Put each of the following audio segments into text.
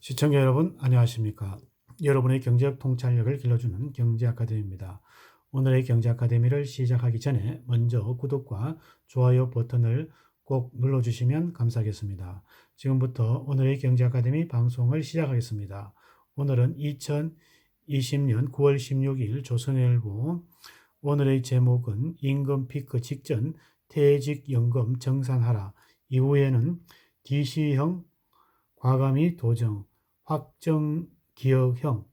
시청자 여러분 안녕하십니까? 여러분의 경제학 통찰력을 길러주는 경제아카데미입니다. 오늘의 경제아카데미를 시작하기 전에 먼저 구독과 좋아요 버튼을 꼭 눌러주시면 감사하겠습니다. 지금부터 오늘의 경제아카데미 방송을 시작하겠습니다. 오늘은 2020년 9월 16일 조선일보. 오늘의 제목은 임금 피크 직전 퇴직연금 정산하라. 이후에는 DC형 과감히 도정, 확정기억형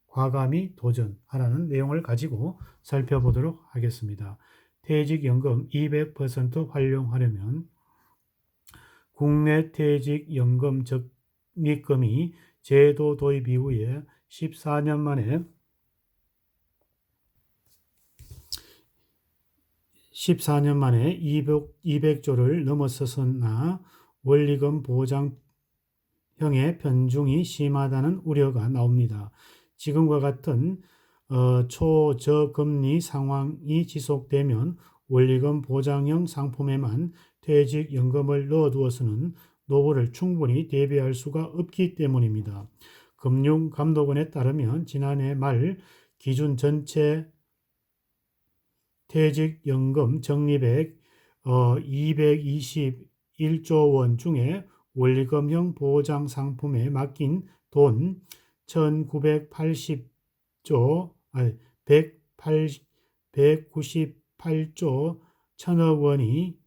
과감히 도전하라는 내용을 가지고 살펴보도록 하겠습니다. 퇴직연금 200% 활용하려면 국내 퇴직연금 적립금이 제도 도입 이후에 14년 만에 200조를 넘어섰으나 원리금 보장형의 편중이 심하다는 우려가 나옵니다. 지금과 같은 초저금리 상황이 지속되면 원리금 보장형 상품에만 퇴직연금을 넣어두어서는 노후를 충분히 대비할 수가 없기 때문입니다. 금융감독원에 따르면 지난해 말 기준 전체 퇴직연금 적립액 221조 원 중에 원리금형 보장 상품에 맡긴 돈 1998조 198조 1000억 원이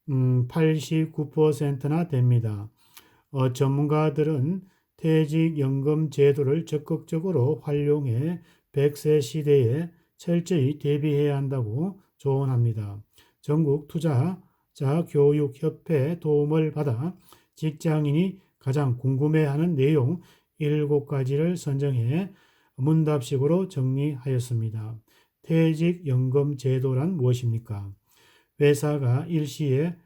89%나 됩니다. 전문가들은 퇴직연금 제도를 적극적으로 활용해 100세 시대에 철저히 대비해야 한다고 조언합니다. 전국 투자자 교육협회 도움을 받아 직장인이 가장 궁금해하는 내용 7가지를 선정해 문답식으로 정리하였습니다. 퇴직연금 제도란 무엇입니까? 회사가 일시에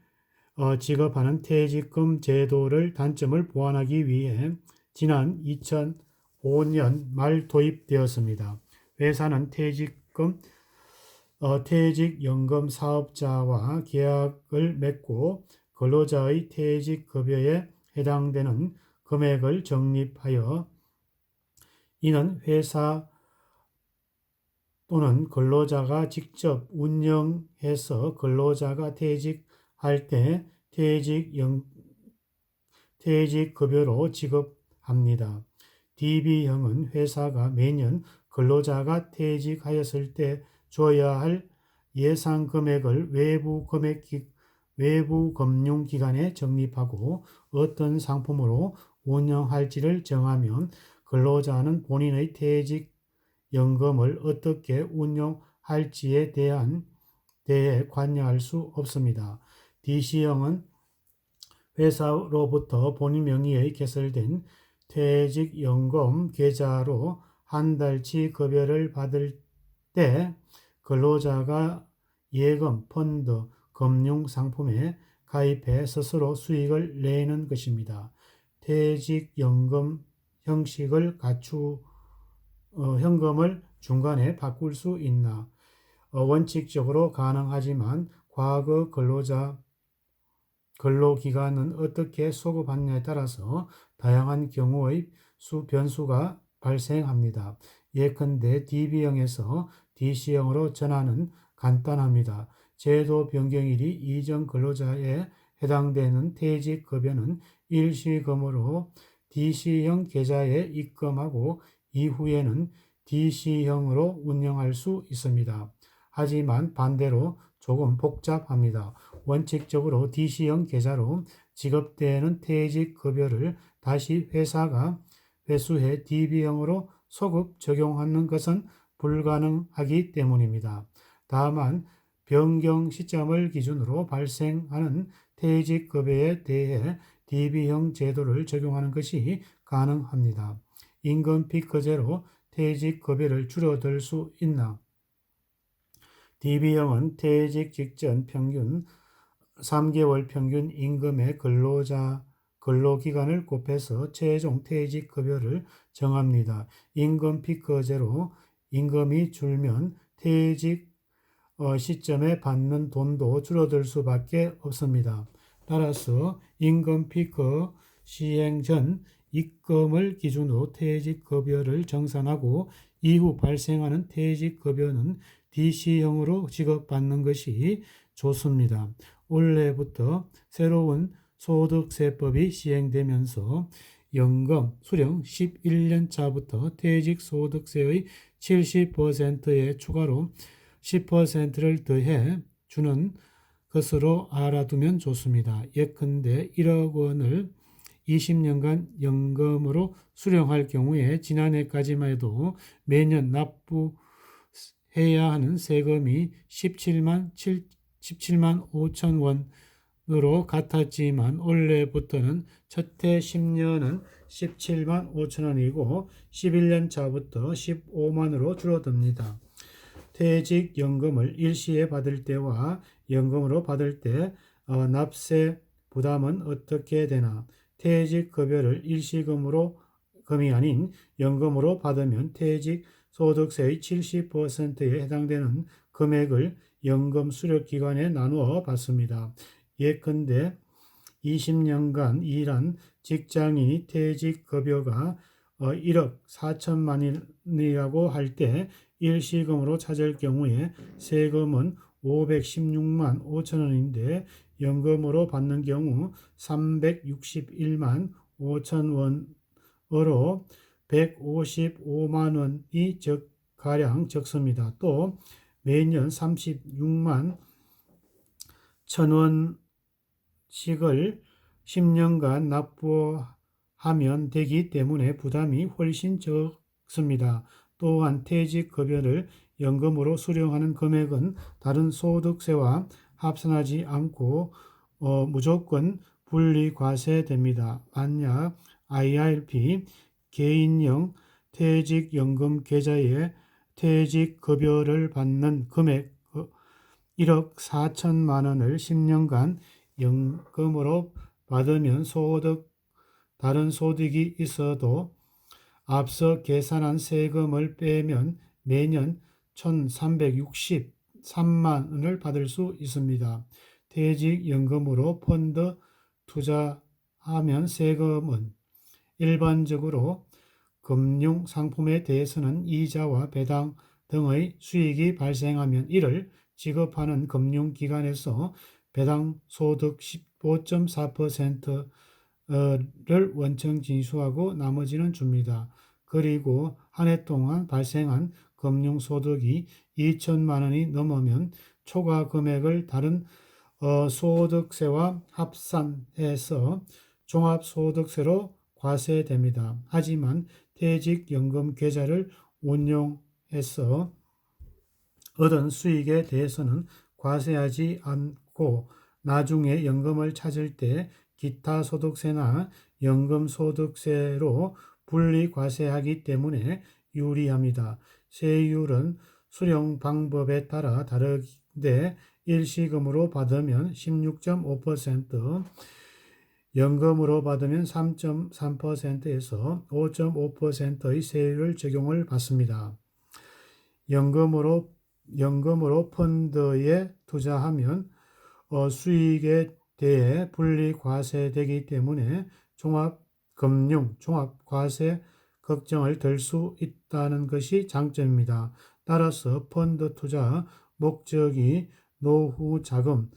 지급하는 퇴직금 제도를 단점을 보완하기 위해 지난 2005년 말 도입되었습니다. 회사는 퇴직연금 사업자와 계약을 맺고 근로자의 퇴직급여에 해당되는 금액을 적립하여 이는 회사 또는 근로자가 직접 운영해서 근로자가 퇴직할 때 퇴직급여로 지급합니다. DB형은 회사가 매년 근로자가 퇴직하였을 때 줘야 할 예상 금액을 외부 금융기관에 적립하고 어떤 상품으로 운영할지를 정하면 근로자는 본인의 퇴직연금을 어떻게 운용할지에 대해 관여할 수 없습니다. DC형은 회사로부터 본인 명의의 개설된 퇴직연금 계좌로 한 달치 급여를 받을 때 근로자가 예금, 펀드, 금융상품에 가입해 스스로 수익을 내는 것입니다. 퇴직연금 형식을 현금을 중간에 바꿀 수 있나? 원칙적으로 가능하지만 과거 근로기간은 어떻게 소급하느냐에 따라서 다양한 경우의 변수가 발생합니다. 예컨대 DB형에서 DC형으로 전환은 간단합니다. 제도 변경일이 이전 근로자에 해당되는 퇴직급여는 일시금으로 DC형 계좌에 입금하고 이후에는 DC형으로 운영할 수 있습니다. 하지만 반대로 조금 복잡합니다. 원칙적으로 DC형 계좌로 지급되는 퇴직급여를 다시 회사가 회수해 DB형으로 소급 적용하는 것은 불가능하기 때문입니다. 다만 변경 시점을 기준으로 발생하는 퇴직급여에 대해 DB형 제도를 적용하는 것이 가능합니다. 임금 피크제로 퇴직급여를 줄어들 수 있나? DB형은 퇴직 직전 평균 3개월 평균 임금의 근로기간을 곱해서 최종 퇴직급여를 정합니다. 임금 피크제로 임금이 줄면 퇴직 시점에 받는 돈도 줄어들 수밖에 없습니다. 따라서 임금 피크 시행 전 입금을 기준으로 퇴직급여를 정산하고 이후 발생하는 퇴직급여는 DC형으로 지급받는 것이 좋습니다. 올해부터 새로운 소득세법이 시행되면서 연금 수령 11년 차부터 퇴직소득세의 70%에 추가로 10%를 더해 주는 것으로 알아두면 좋습니다. 예컨대 1억 원을 20년간 연금으로 수령할 경우에 지난해까지만 해도 매년 납부해야 하는 세금이 17만 5천 원으로 같았지만 올해부터는 첫해 10년은 17만 5천 원이고 11년 차부터 15만으로 줄어듭니다. 퇴직연금을 일시에 받을 때와 연금으로 받을 때 납세 부담은 어떻게 되나? 퇴직급여를 일시금으로 금이 아닌 연금으로 받으면 퇴직소득세의 70%에 해당되는 금액을 연금 수령기간에 나누어 받습니다. 예컨대 20년간 일한 직장인이 퇴직급여가 1억 4천만 원이라고 할 때 일시금으로 찾을 경우에 세금은 516만 5천 원인데 연금으로 받는 경우 361만 5천 원으로 155만 원이 가량 적습니다. 또 매년 36만 1천 원씩을 10년간 납부하면 되기 때문에 부담이 훨씬 적습니다. 또한 퇴직급여를 연금으로 수령하는 금액은 다른 소득세와 합산하지 않고 무조건 분리과세됩니다. 만약 IRP 개인형 퇴직연금 계좌에 퇴직급여를 받는 금액 1억 4천만 원을 10년간 연금으로 받으면 다른 소득이 있어도 앞서 계산한 세금을 빼면 매년 1,363만 원을 받을 수 있습니다. 퇴직연금으로 펀드 투자하면 세금은 일반적으로 금융상품에 대해서는 이자와 배당 등의 수익이 발생하면 이를 지급하는 금융기관에서 배당소득 15.4%를 원청 징수하고 나머지는 줍니다. 그리고 한 해 동안 발생한 금융소득이 2천만 원이 넘으면 초과 금액을 다른 소득세와 합산해서 종합소득세로 과세됩니다. 하지만 퇴직연금 계좌를 운용해서 얻은 수익에 대해서는 과세하지 않고 나중에 연금을 찾을 때 기타 소득세나 연금소득세로 분리과세하기 때문에 유리합니다. 세율은 수령 방법에 따라 다른데 일시금으로 받으면 16.5%, 연금으로 받으면 3.3%에서 5.5%의 세율을 적용을 받습니다. 연금으로 펀드에 투자하면 수익에 대해 분리과세되기 때문에 종합과세 걱정을 덜 수 있다는 것이 장점입니다. 따라서 펀드 투자 목적이 노후 자금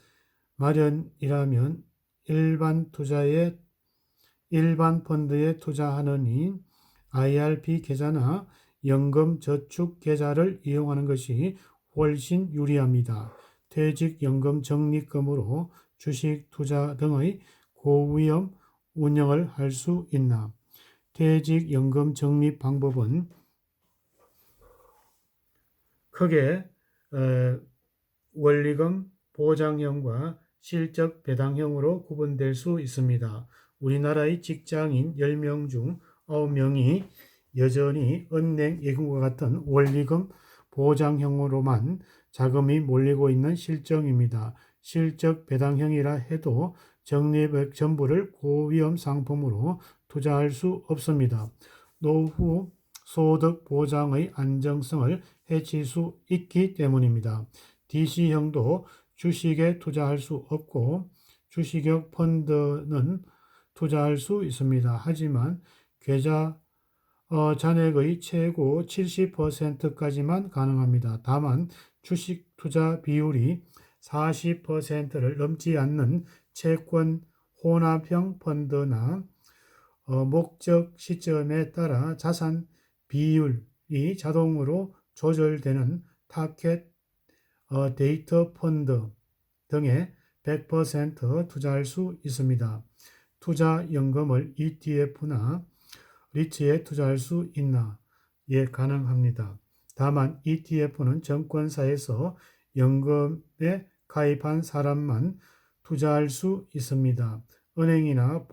마련이라면 일반 펀드에 투자하느니 IRP 계좌나 연금 저축 계좌를 이용하는 것이 훨씬 유리합니다. 퇴직연금 적립금으로 주식 투자 등의 고위험 운영을 할 수 있나? 퇴직연금 적립 방법은 크게 원리금 보장형과 실적 배당형으로 구분될 수 있습니다. 우리나라의 직장인 10명 중 9명이 여전히 은행 예금과 같은 원리금 보장형으로만 자금이 몰리고 있는 실정입니다. 실적 배당형이라 해도 적립액 전부를 고위험 상품으로 투자할 수 없습니다. 노후 소득 보장의 안정성을 해칠 수 있기 때문입니다. DC형도 주식에 투자할 수 없고 주식형 펀드는 투자할 수 있습니다. 하지만 계좌 잔액의 최고 70%까지만 가능합니다. 다만 주식 투자 비율이 40%를 넘지 않는 채권 혼합형 펀드나 목적 시점에 따라 자산 비율이 자동으로 조절되는 타켓 데이터 펀드 등에 100% 투자할 수 있습니다. 투자연금을 ETF나 리츠에 투자할 수 있나? 예, 가능합니다. 다만 ETF는 증권사에서 연금에 가입한 사람만 투자할 수 있습니다. 은행이나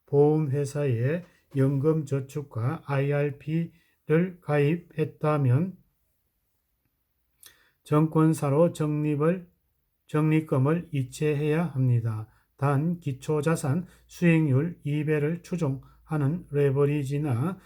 보험회사에 연금저축과 IRP를 가입했다면 증권사로 적립금을 이체해야 합니다. 단 기초자산 수익률 2배를 추정하는 레버리지나